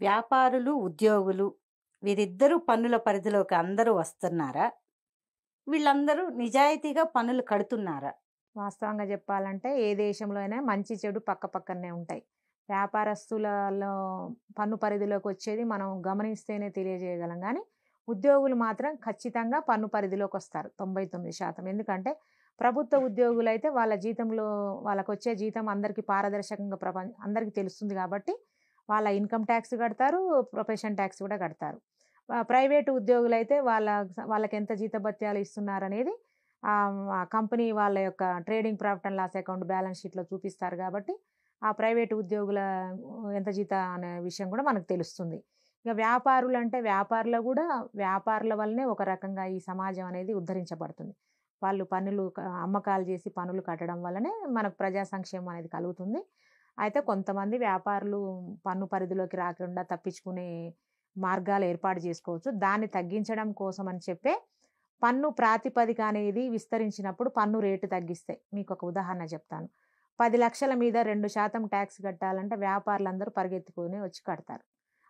వ్యాపారులు, ఉద్యోగులు వీరిద్దరూ పన్నుల పరిధిలోకి అందరూ వస్తున్నారా? వీళ్ళందరూ నిజాయితీగా పన్నులు కడుతున్నారా? వాస్తవంగా చెప్పాలంటే ఏ దేశంలో అయినా మంచి చెడు పక్కపక్కనే ఉంటాయి. వ్యాపారస్తులలో పన్ను పరిధిలోకి వచ్చేది మనం గమనిస్తేనే తెలియజేయగలం గానీ, ఉద్యోగులు మాత్రం ఖచ్చితంగా పన్ను పరిధిలోకి వస్తారు 99%. ఎందుకంటే ప్రభుత్వ ఉద్యోగులైతే వాళ్ళ జీతంలో వాళ్ళకొచ్చే జీతం అందరికీ పారదర్శకంగా అందరికీ తెలుస్తుంది కాబట్టి వాళ్ళ ఇన్‌కమ్ టాక్స్ కడతారు, ప్రొఫెషన్ టాక్స్ కూడా కడతారు. ప్రైవేటు ఉద్యోగులైతే వాళ్ళకెంత జీతభత్యాలు ఇస్తున్నారనేది ఆ కంపెనీ వాళ్ళ యొక్క trading profit and loss account balance షీట్‌లో చూపిస్తారు కాబట్టి, ఆ ప్రైవేట్ ఉద్యోగుల ఎంత జీతం అనే విషయం కూడా మనకు తెలుస్తుంది. ఇక వ్యాపారులంటే వ్యాపారులు కూడా వ్యాపారుల వల్లనే ఒక రకంగా ఈ సమాజం అనేది ఉద్ధరించబడుతుంది. వాళ్ళు అమ్మకాలు చేసి పన్నులు కట్టడం వల్లనే మనకు ప్రజా సంక్షేమం అనేది కలుగుతుంది. అయితే కొంతమంది వ్యాపారులు పన్ను పరిధిలోకి రాకుండా తప్పించుకునే మార్గాలు ఏర్పాటు చేసుకోవచ్చు. దాన్ని తగ్గించడం కోసం అని చెప్పే పన్ను ప్రాతిపదిక అనేది విస్తరించినప్పుడు పన్ను రేటు తగ్గిస్తాయి. మీకొక ఉదాహరణ చెప్తాను. 10,00,000 మీద 2% ట్యాక్స్ కట్టాలంటే వ్యాపారులందరూ పరిగెత్తుకొని వచ్చి కడతారు.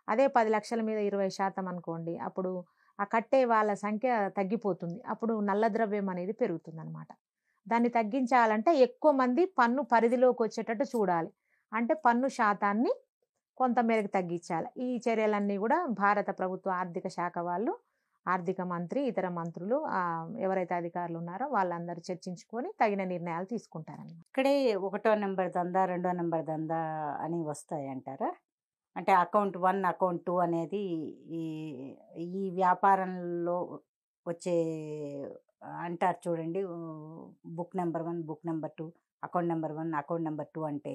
అదే 10,00,000 మీద 20% అనుకోండి. అప్పుడు ఆ కట్టే వాళ్ళ సంఖ్య తగ్గిపోతుంది. అప్పుడు నల్ల ద్రవ్యం అనేది పెరుగుతుందనమాట. దాన్ని తగ్గించాలంటే ఎక్కువ మంది పన్ను పరిధిలోకి వచ్చేటట్టు చూడాలి. అంటే పన్ను శాతాన్ని కొంత మేరకు తగ్గించాలి. ఈ చర్యలన్నీ కూడా భారత ప్రభుత్వ ఆర్థిక శాఖ వాళ్ళు, ఆర్థిక మంత్రి, ఇతర మంత్రులు ఎవరైతే అధికారులు ఉన్నారో వాళ్ళందరూ చర్చించుకొని తగిన నిర్ణయాలు తీసుకుంటారన్నమాట. ఇక్కడే ఒకటో నంబర్ దందా, రెండో నంబర్ దందా అని వస్తాయంటారా? అంటే అకౌంట్ 1, అకౌంట్ 2 అనేది ఈ ఈ వ్యాపారంలో వచ్చే అంటారు చూడండి. Book number 1, book number 2, account number 1, account number 2 అంటే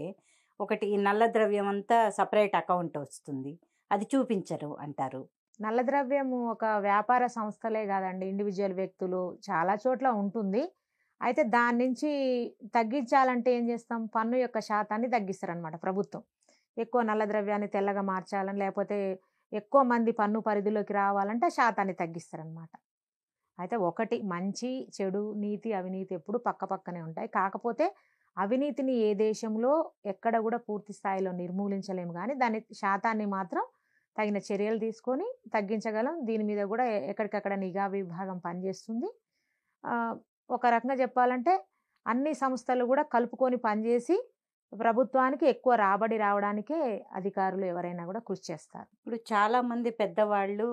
ఒకటి ఈ నల్ల ద్రవ్యం అంతా సెపరేట్ అకౌంట్ వస్తుంది. అది చూపించరు అంటారు. నల్ల ద్రవ్యం ఒక వ్యాపార సంస్థలే కాదండి, ఇండివిజువల్ వ్యక్తులు చాలా చోట్ల ఉంటుంది. అయితే దాని నుంచి తగ్గించాలంటే ఏం చేస్తాం? పన్ను యొక్క శాతాన్ని తగ్గిస్తారనమాట ప్రభుత్వం. ఎక్కువ నల్ల ద్రవ్యాన్ని తెల్లగా మార్చాలని, లేకపోతే ఎక్కువ మంది పన్ను పరిధిలోకి రావాలంటే ఆ శాతాన్ని తగ్గిస్తారనమాట. అయితే ఒకటి మంచి, చెడు, నీతి, అవినీతి ఎప్పుడు పక్కపక్కనే ఉంటాయి. కాకపోతే అవినీతిని ఏ దేశంలో ఎక్కడ కూడా పూర్తి స్థాయిలో నిర్మూలించలేము గానీ, దాని శాతాన్ని మాత్రం తగిన చర్యలు తీసుకొని తగ్గించగలం. దీని మీద కూడా ఎక్కడికక్కడ నిఘా విభాగం పనిచేస్తుంది. ఒక రకంగా చెప్పాలంటే అన్ని సంస్థలు కూడా కలుపుకొని పనిచేసి ప్రభుత్వానికి ఎక్కువ రాబడి రావడానికే అధికారులు ఎవరైనా కూడా కృషి చేస్తారు. ఇప్పుడు చాలామంది పెద్దవాళ్ళు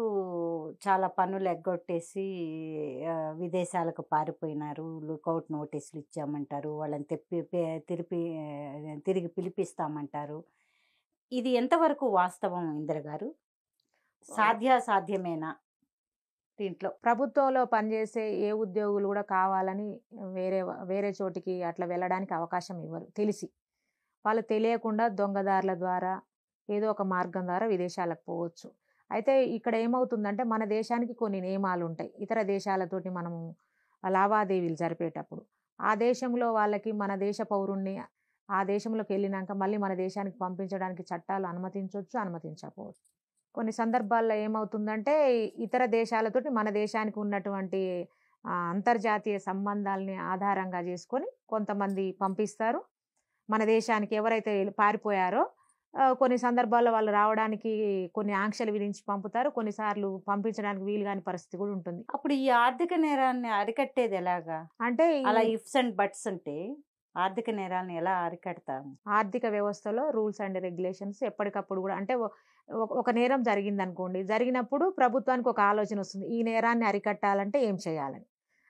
చాలా పన్నులు ఎగ్గొట్టేసి విదేశాలకు పారిపోయినారు. లుకౌట్ నోటీసులు ఇచ్చామంటారు. వాళ్ళని తిరిగి పిలిపిస్తామంటారు. ఇది ఎంతవరకు వాస్తవం ఇందిర గారు? సాధ్యమేనా దీంట్లో? ప్రభుత్వంలో పనిచేసే ఏ ఉద్యోగులు కూడా కావాలని వేరే చోటికి అట్లా వెళ్ళడానికి అవకాశం ఇవ్వరు. వాళ్ళు తెలియకుండా దొంగదారుల ద్వారా ఏదో ఒక మార్గం ద్వారా విదేశాలకు పోవచ్చు. అయితే ఇక్కడ ఏమవుతుందంటే మన దేశానికి కొన్ని నియమాలు ఉంటాయి. ఇతర దేశాలతోటి మనము లావాదేవీలు జరిపేటప్పుడు ఆ దేశంలో వాళ్ళకి మన దేశ పౌరుణ్ణి ఆ దేశంలోకి వెళ్ళినాక మళ్ళీ మన దేశానికి పంపించడానికి చట్టాలు అనుమతించవచ్చు, అనుమతించకపోవచ్చు. కొన్ని సందర్భాల్లో ఏమవుతుందంటే ఇతర దేశాలతోటి మన దేశానికి ఉన్నటువంటి అంతర్జాతీయ సంబంధాలని ఆధారంగా చేసుకొని కొంతమంది పంపిస్తారు. మన దేశానికి ఎవరైతే పారిపోయారో కొన్ని సందర్భాల్లో వాళ్ళు రావడానికి కొన్ని ఆంక్షలు విధించి పంపుతారు. కొన్నిసార్లు పంపించడానికి వీలు కాని పరిస్థితి కూడా ఉంటుంది. అప్పుడు ఈ ఆర్థిక నేరాన్ని అరికట్టేది ఎలాగా? అంటే అలా ఇఫ్స్ అండ్ బట్స్ ఉంటే ఆర్థిక నేరాలను ఎలా అరికడతాం? ఆర్థిక వ్యవస్థలో రూల్స్ అండ్ రెగ్యులేషన్స్ ఎప్పటికప్పుడు కూడా అంటే ఒక నేరం జరిగిందనుకోండి, జరిగినప్పుడు ప్రభుత్వానికి ఒక ఆలోచన వస్తుంది. ఈ నేరాన్ని అరికట్టాలంటే ఏం చేయాలని.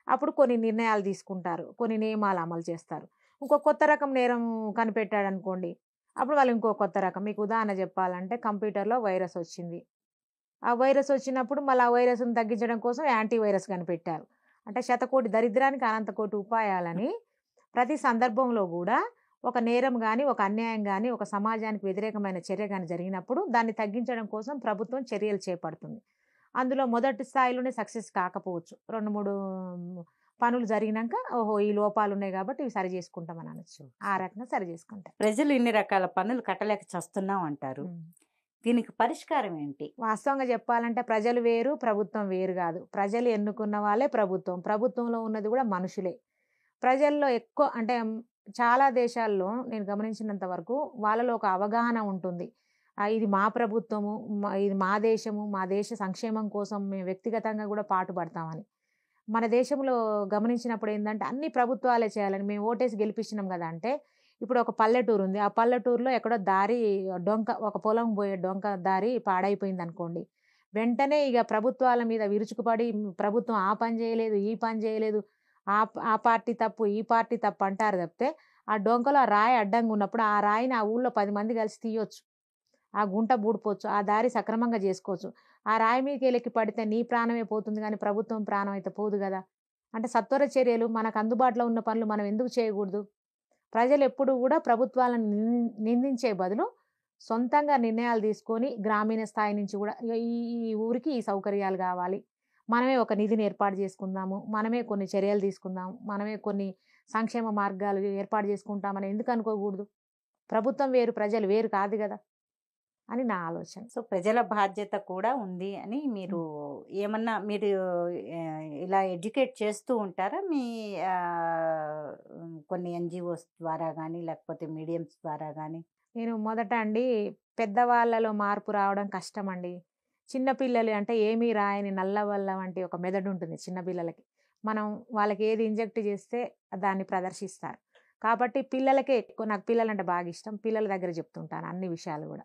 అప్పుడు కొన్ని నిర్ణయాలు తీసుకుంటారు. కొన్ని నియమాలు అమలు చేస్తారు. ఇంకో కొత్త రకం నేరం కనిపెట్టాడనుకోండి, అప్పుడు వాళ్ళు ఇంకో కొత్త రకం. మీకు ఉదాహరణ చెప్పాలంటే కంప్యూటర్‌లో వైరస్ వచ్చింది. ఆ వైరస్ వచ్చినప్పుడు మళ్ళీ ఆ వైరస్‌ని తగ్గించడం కోసం యాంటీ వైరస్ కనిపెట్టారు. అంటే శతకోటి దరిద్రానికి అనంతకోటి ఉపాయాలని ప్రతి సందర్భంలో కూడా ఒక నేరం గానీ, ఒక అన్యాయం గానీ, ఒక సమాజానికి వ్యతిరేకమైన చర్య గానీ జరిగినప్పుడు దాన్ని తగ్గించడం కోసం ప్రభుత్వం చర్యలు చేపడుతుంది. అందులో మొదటి స్థాయిలోనే సక్సెస్ కాకపోవచ్చు. 2, 3 పనులు జరిగినాక ఓహో! ఈ లోపాలు ఉన్నాయి కాబట్టి ఇవి సరి చేసుకుంటామని అనొచ్చు. ఆ రకంగా సరి చేసుకుంటారు. ప్రజలు ఇన్ని రకాల పన్నులు కట్టలేక చస్తున్నాం అంటారు. దీనికి పరిష్కారం ఏంటి? వాస్తవంగా చెప్పాలంటే ప్రజలు వేరు, ప్రభుత్వం వేరు కాదు. ప్రజలు ఎన్నుకున్న వాళ్ళే ప్రభుత్వం. ప్రభుత్వంలో ఉన్నది కూడా మనుషులే. ప్రజల్లో ఎక్కువ అంటే చాలా దేశాల్లో నేను గమనించినంత వరకు వాళ్ళలో ఒక అవగాహన ఉంటుంది. ఇది మా ప్రభుత్వము, ఇది మా దేశము, మా దేశ సంక్షేమం కోసం మేము వ్యక్తిగతంగా కూడా పాటుపడతామని. మన దేశంలో గమనించినప్పుడు ఏందంటే అన్ని ప్రభుత్వాలే చేయాలని మేము ఓటేసి గెలిపించినాం కదా అంటే, ఇప్పుడు ఒక పల్లెటూరు ఉంది. ఆ పల్లెటూరులో ఎక్కడో దారి డొంక ఒక పొలం పోయే డొంక దారి పాడైపోయిందనుకోండి. వెంటనే ఇగ ప్రభుత్వాల మీద విరుచుకుపడి ప్రభుత్వం ఆ పని చేయలేదు, ఈ పని చేయలేదు. ఆ పార్టీ తప్పు, ఈ పార్టీ తప్పు అంటారు తప్పితే, ఆ డొంకలో ఆ రాయి అడ్డంగా ఉన్నప్పుడు ఆ రాయిని ఆ ఊళ్ళో 10 మంది కలిసి తీయొచ్చు. ఆ గుంట బూడిపోవచ్చు. ఆ దారి సక్రమంగా చేసుకోవచ్చు. ఆ రాయి మీదకెళ్ళి పడితే నీ ప్రాణమే పోతుంది గానీ, ప్రభుత్వం ప్రాణం అయితే పోదు గదా! అంటే సత్వర చర్యలు మనకు అందుబాటులో ఉన్న పనులు మనం ఎందుకు చేయకూడదు? ప్రజలెప్పుడు గూడా ప్రభుత్వాలను నిందించే బదులు సొంతంగా నిర్ణయాలు తీసుకొని గ్రామీణ స్థాయి నుంచి గూడా ఇగ ఈ ఈ ఊరికి ఈ సౌకర్యాలు గావాలి. మనమే ఒక నిధిని ఏర్పాటు చేసుకుందాము. మనమే కొన్ని చర్యలు తీసుకుందాం. మనమే కొన్ని సంక్షేమ మార్గాలు ఏర్పాటు చేసుకుంటామని ఎందుకు అనుకోకూడదు? ప్రభుత్వం వేరు, ప్రజలు వేరు కాదు గదా! అని నా ఆలోచన. సో, ప్రజల బాధ్యత కూడా ఉంది అని మీరు ఏమన్నా మీరు ఇలా ఎడ్యుకేట్ చేస్తూ ఉంటారా? మీ కొన్ని ఎన్‌జీఓస్ ద్వారా గానీ, లేకపోతే మీడియమ్స్ ద్వారా గానీ? నేను మొదట అండి పెద్దవాళ్ళలో మార్పు రావడం కష్టమండి. చిన్న పిల్లలు అంటే ఏమీ రాయని నల్లవల్ల వంటి ఒక మెదడుంటుంది చిన్న పిల్లలకి. మనం వాళ్ళకి ఏది ఇంజెక్ట్ చేస్తే దాన్ని ప్రదర్శిస్తారు. కాబట్టి పిల్లలకే ఎక్కువ నాకు పిల్లలంటే బాగా ఇష్టం. పిల్లల దగ్గర చెప్తుంటాను అన్ని విషయాలు గూడా.